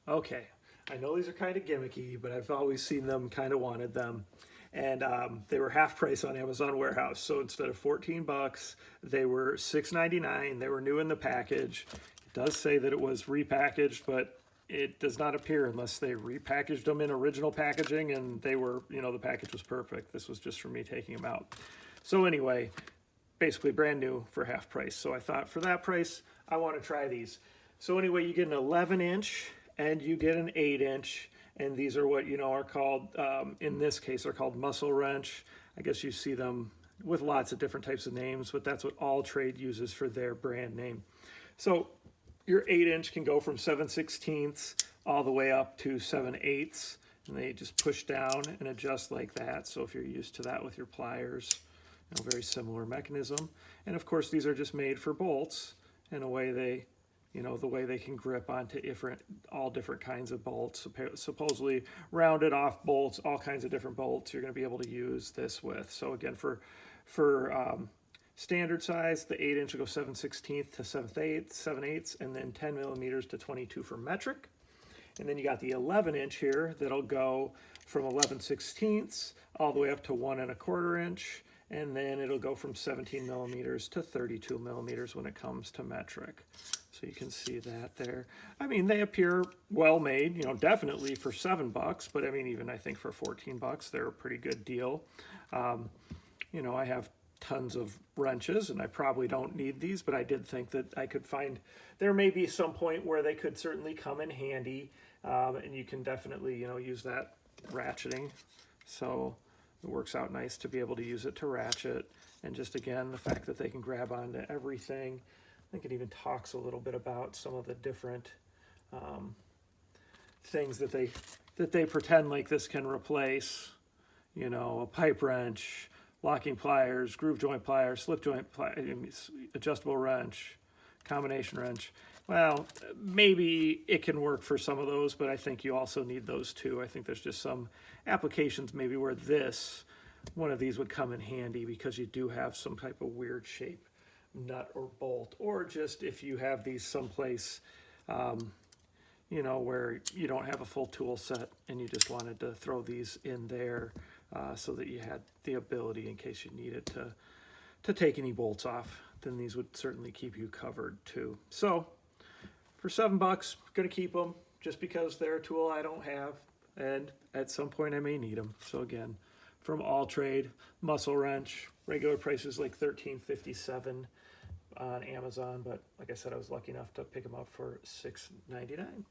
Okay, I know these are kind of gimmicky, but I've always seen them, kind of wanted them. And they were half price on Amazon Warehouse. So instead of 14 bucks, they were $6.99. They were new in the package. It does say that it was repackaged, but it does not appear unless they repackaged them in original packaging and they were, the package was perfect. This was just for me taking them out. So anyway, basically brand new for half price. So I thought for that price, I want to try these. So anyway, you get an 11-inch and you get an 8-inch. And these are what are called, in this case, are called muscle wrench. I guess you see them with lots of different types of names, but that's what Alltrade uses for their brand name. So your 8-inch can go from 7/16 all the way up to 7/8, and they just push down and adjust like that. So if you're used to that with your pliers, very similar mechanism. And of course, these are just made for bolts in a way they the way they can grip onto all different kinds of bolts, supposedly rounded off bolts, all kinds of different bolts you're going to be able to use this with. So again, for standard size, the 8-inch will go 7/16 to 7/8, and then 10 millimeters to 22 for metric. And then you got the 11-inch here that'll go from 11/16 all the way up to 1 1/4 inch. And then it'll go from 17 millimeters to 32 millimeters when it comes to metric. So you can see that there. I mean, they appear well made, definitely for $7, but I mean, even I think for 14 bucks, they're a pretty good deal. I have tons of wrenches and I probably don't need these, but I did think that I could find, there may be some point where they could certainly come in handy, and you can definitely, use that ratcheting. So it works out nice to be able to use it to ratchet. And just again, the fact that they can grab onto everything. I think it even talks a little bit about some of the different things that they pretend like this can replace. A pipe wrench, locking pliers, groove joint pliers, slip joint pliers, adjustable wrench, combination wrench. Well, maybe it can work for some of those, but I think you also need those too. I think there's just some applications maybe where one of these would come in handy because you do have some type of weird shape nut or bolt, or just if you have these someplace, where you don't have a full tool set and you just wanted to throw these in there so that you had the ability in case you needed to take any bolts off, then these would certainly keep you covered too. So for $7, gonna keep them just because they're a tool I don't have, and at some point I may need them. So again, from Alltrade, muscle wrench, regular price is like $13.57 on Amazon, but like I said, I was lucky enough to pick them up for $6.99.